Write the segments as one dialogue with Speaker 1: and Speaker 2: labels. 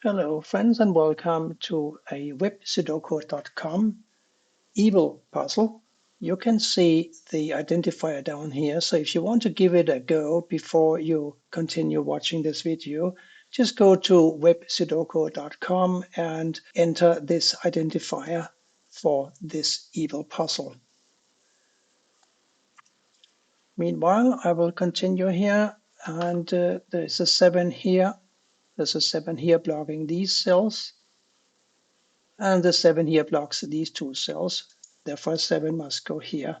Speaker 1: Hello, friends, and welcome to a websudoku.com evil puzzle. You can see the identifier down here. So if you want to give it a go before you continue watching this video, just go to websudoku.com and enter this identifier for this evil puzzle. Meanwhile, I will continue here, and there's a 7 here. There's a 7 here blocking these cells. And the 7 here blocks these two cells. Therefore, 7 must go here.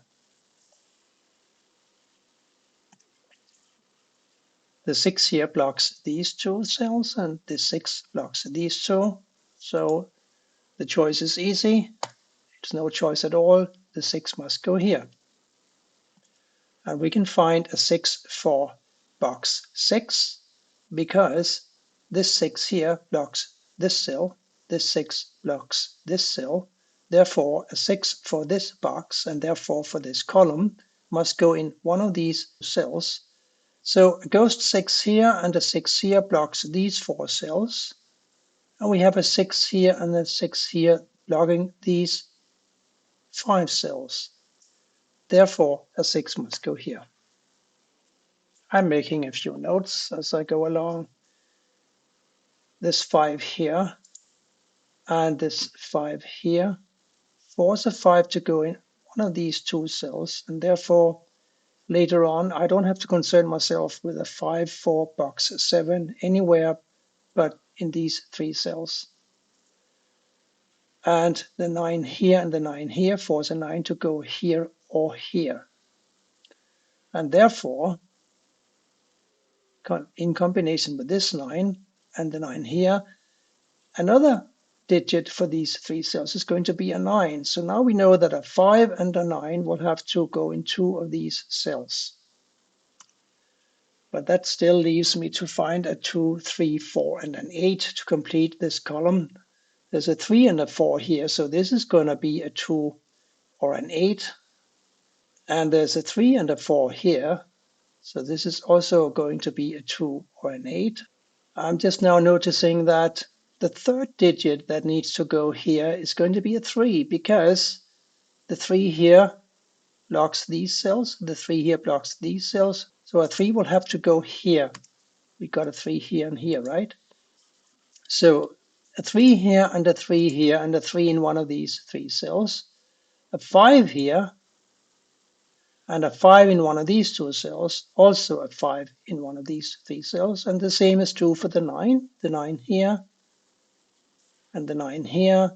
Speaker 1: The 6 here blocks these two cells, and the 6 blocks these two. So the choice is easy. It's no choice at all. The 6 must go here. And we can find a 6 for box 6 because this 6 here blocks this cell. This 6 blocks this cell. Therefore, a 6 for this box and therefore for this column must go in one of these cells. So a ghost 6 here and a 6 here blocks these 4 cells. And we have a 6 here and a 6 here blocking these 5 cells. Therefore, a 6 must go here. I'm making a few notes as I go along. This 5 here and this 5 here force a 5 to go in one of these two cells, and therefore later on I don't have to concern myself with a 5 for box 7 anywhere but in these 3 cells. And the 9 here and the 9 here force a 9 to go here or here. And therefore, in combination with this 9 and the 9 here, another digit for these 3 cells is going to be a 9. So now we know that a 5 and a 9 will have to go in 2 of these cells. But that still leaves me to find a 2, 3, 4, and an 8 to complete this column. There's a 3 and a 4 here, so this is going to be a 2 or an 8. And there's a 3 and a 4 here, so this is also going to be a 2 or an 8. I'm just now noticing that the third digit that needs to go here is going to be a 3 because the 3 here blocks these cells, the 3 here blocks these cells. So a 3 will have to go here. We got a 3 here and here, right? So a 3 here and a 3 here and a 3 in one of these 3 cells. A 5 here and a 5 in one of these 2 cells, also a 5 in one of these 3 cells. And the same is true for the 9 here and the 9 here.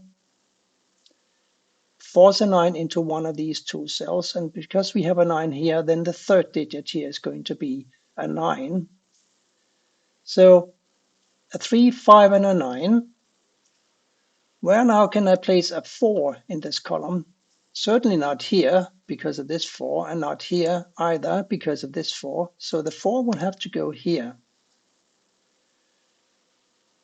Speaker 1: Force a 9 into one of these 2 cells. And because we have a 9 here, then the third digit here is going to be a 9. So a 3, 5, and a 9. Where now can I place a 4 in this column? Certainly not here because of this 4, and not here either because of this 4. So the 4 will have to go here.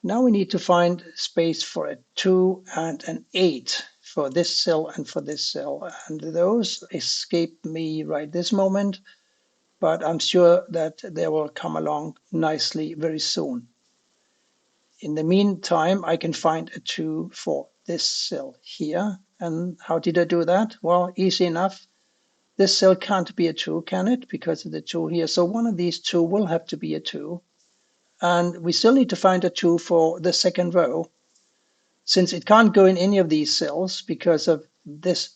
Speaker 1: Now we need to find space for a 2 and an 8 for this cell and for this cell. And those escape me right this moment, but I'm sure that they will come along nicely very soon. In the meantime, I can find a 2 for this cell here. And how did I do that? Well, easy enough. This cell can't be a 2, can it? Because of the 2 here. So one of these 2 will have to be a 2. And we still need to find a 2 for the second row. Since it can't go in any of these cells because of this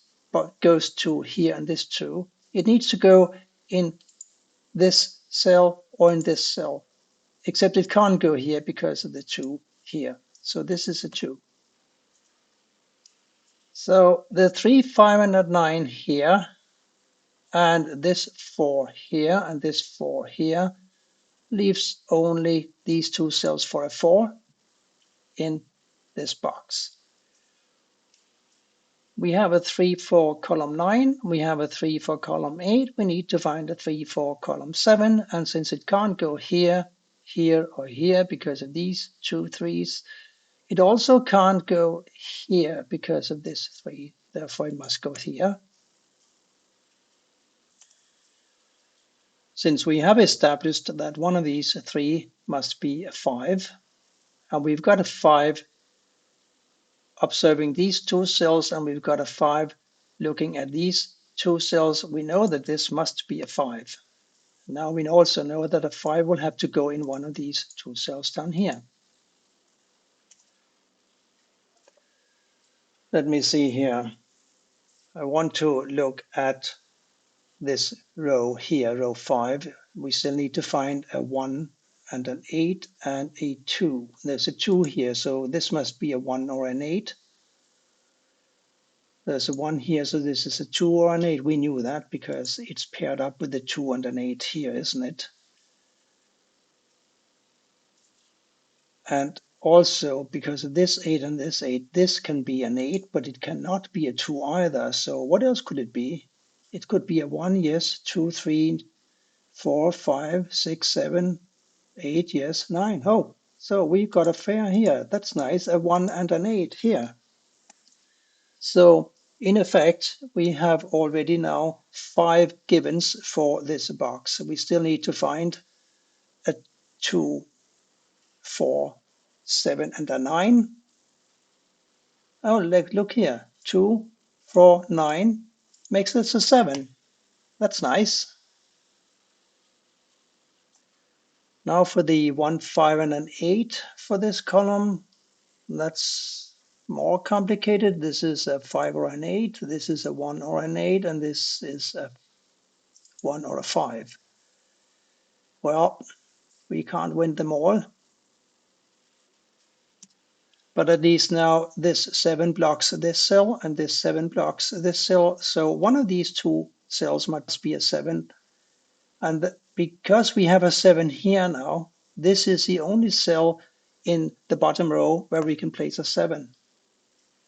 Speaker 1: goes to here and this 2, it needs to go in this cell or in this cell. Except it can't go here because of the 2 here. So this is a 2. So the 3, 5, and a 9 here, and this 4 here, and this 4 here, leaves only these 2 cells for a 4 in this box. We have a 3 for column 9, we have a 3 for column 8, we need to find a 3 for column 7, and since it can't go here, here, or here because of these 2 3s, it also can't go here because of this 3, therefore it must go here. Since we have established that one of these 3 must be a 5, And we've got a 5 observing these two cells, and we've got a 5 looking at these two cells. We know that this must be a 5. Now we also know that a 5 will have to go in one of these two cells down here. Let me see here. I want to look at this row here, row 5. We still need to find a 1 and an 8 and a 2. There's a 2 here, so this must be a 1 or an 8. There's a 1 here, so this is a 2 or an 8. We knew that because it's paired up with the 2 and an 8 here, isn't it? And also, because of this 8 and this 8, this can be an 8, but it cannot be a 2 either. So what else could it be? It could be a 1, yes, 2, 3, 4, 5, 6, 7, 8, yes, 9. Oh, so we've got a pair here. That's nice, a 1 and an 8 here. So in effect, we have already now 5 givens for this box. We still need to find a 2, 4, 7, and a 9. Oh, look here. 2, 4, 9 makes this a 7. That's nice. Now for the 1, 5, and an 8 for this column, that's more complicated. This is a 5 or an 8. This is a 1 or an 8. And this is a 1 or a 5. Well, we can't win them all. But at least now this 7 blocks this cell and this 7 blocks this cell. So one of these two cells must be a 7. And because we have a 7 here now, this is the only cell in the bottom row where we can place a 7.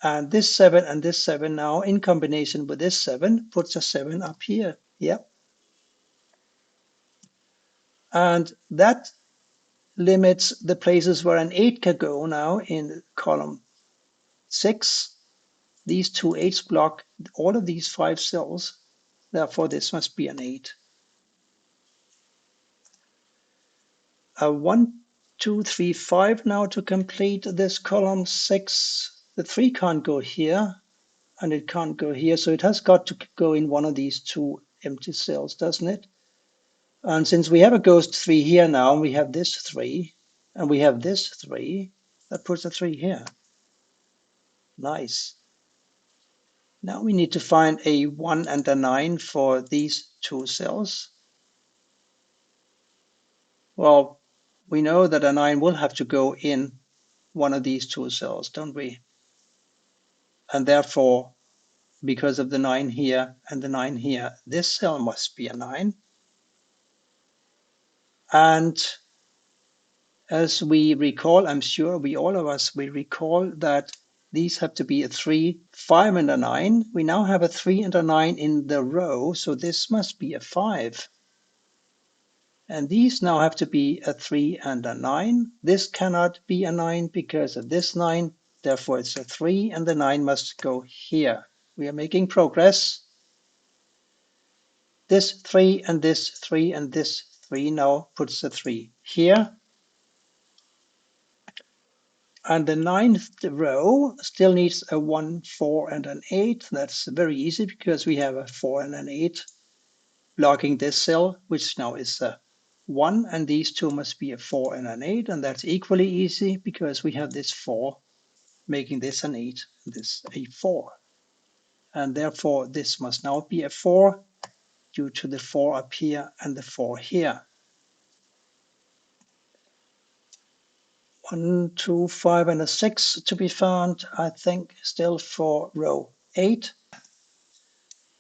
Speaker 1: And this 7 and this 7 now in combination with this 7 puts a 7 up here. Yep. And that limits the places where an 8 can go now in column 6. These two 8s block all of these 5 cells. Therefore, this must be an 8. A 1, 2, 3, 5 now to complete this column 6. The 3 can't go here, and it can't go here, so it has got to go in one of these two empty cells, doesn't it? And since we have a ghost 3 here now, we have this 3, and we have this 3, that puts a 3 here. Nice. Now we need to find a 1 and a 9 for these two cells. Well, we know that a 9 will have to go in one of these two cells, don't we? And therefore, because of the 9 here and the 9 here, this cell must be a 9. And as we recall, I'm sure all of us, we recall that these have to be a 3, 5, and a 9. We now have a 3 and a 9 in the row, so this must be a 5. And these now have to be a 3 and a 9. This cannot be a 9 because of this 9. Therefore, it's a 3, and the 9 must go here. We are making progress. This 3 and this 3 and this 3 now puts the 3 here. And the 9th row still needs a 1, 4, and an 8. That's very easy because we have a 4 and an 8 blocking this cell, which now is a 1, and these two must be a 4 and an 8, and that's equally easy because we have this 4 making this an 8 and this a 4. And therefore, this must now be a 4 due to the 4 up here and the 4 here. 1, 2, 5, and a 6 to be found, I think, still for row 8.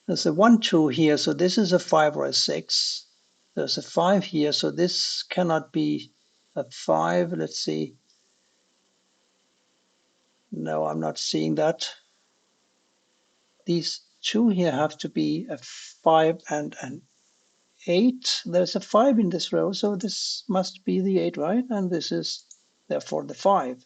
Speaker 1: There's a 1, 2 here, so this is a 5 or a 6. There's a 5 here, so this cannot be a 5. Let's see. No, I'm not seeing that. These two here have to be a 5 and an 8. There's a 5 in this row, so this must be the 8, right? And this is therefore the 5.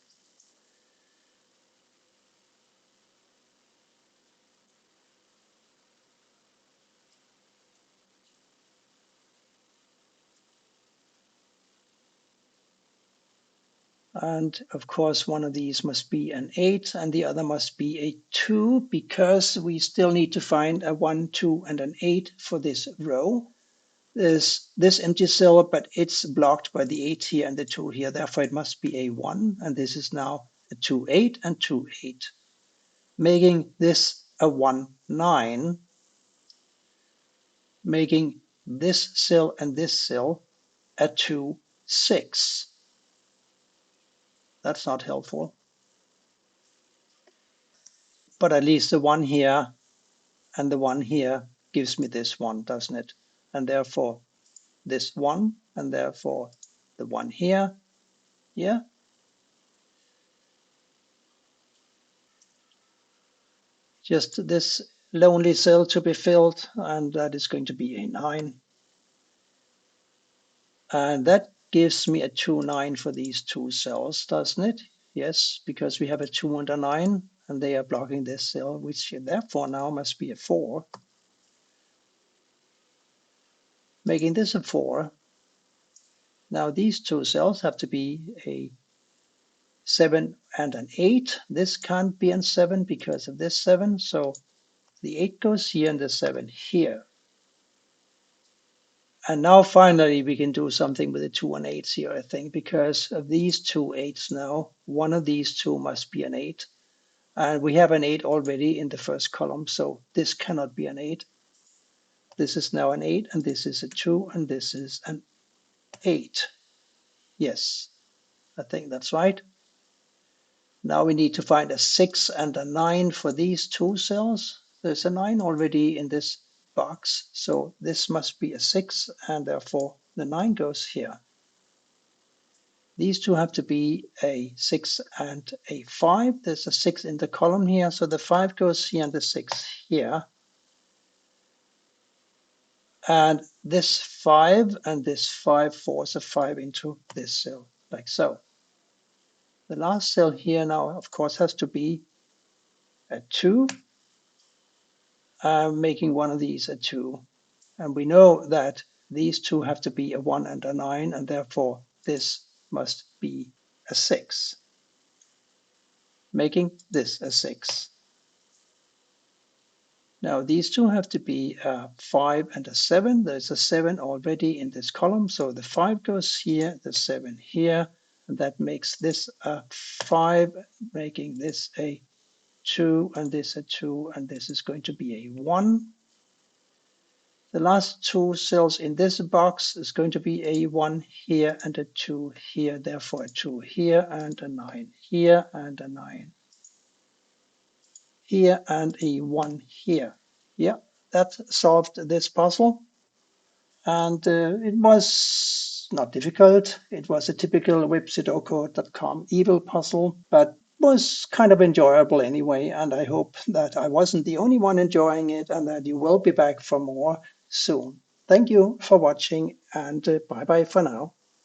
Speaker 1: And of course, one of these must be an 8 and the other must be a 2 because we still need to find a 1, 2, and an 8 for this row. There's this empty cell, but it's blocked by the 8 here and the 2 here. Therefore, it must be a 1. And this is now a 2, 8 and 2, 8, making this a 1, 9, making this cell and this cell a 2, 6. That's not helpful. But at least the 1 here and the 1 here gives me this 1, doesn't it? And therefore this 1, and therefore the 1 here. Yeah. Just this lonely cell to be filled, and that is going to be a 9. And that gives me a 2, 9 for these two cells, doesn't it? Yes, because we have a 2 and a 9, and they are blocking this cell, which therefore now must be a 4, making this a 4. Now these two cells have to be a 7 and an 8. This can't be a 7 because of this 7, so the 8 goes here and the 7 here. And now finally we can do something with the 2 and 8s here, I think, because of these two 8s now. One of these two must be an 8. And we have an 8 already in the first column, so this cannot be an 8. This is now an 8, and this is a 2, and this is an 8. Yes, I think that's right. Now we need to find a 6 and a 9 for these two cells. There's a 9 already in this box, so this must be a 6, and therefore the 9 goes here. These two have to be a 6 and a 5. There's a 6 in the column here, so the 5 goes here and the 6 here. And this 5 and this 5 force a 5 into this cell, like so. The last cell here now, of course, has to be a 2, making one of these a 2. And we know that these two have to be a 1 and a 9, and therefore this must be a 6, making this a 6. Now these two have to be a 5 and a 7. There's a 7 already in this column, so the 5 goes here, the 7 here, and that makes this a 5, making this a 2, and this a 2, and this is going to be a 1. The last two cells in this box is going to be a 1 here and a 2 here, therefore a 2 here and a 9 here and a 9 here and a 1 here. Yeah, that solved this puzzle. And it was not difficult. It was a typical websudoku.com evil puzzle, but was kind of enjoyable anyway. And I hope that I wasn't the only one enjoying it and that you will be back for more soon. Thank you for watching, and bye bye for now.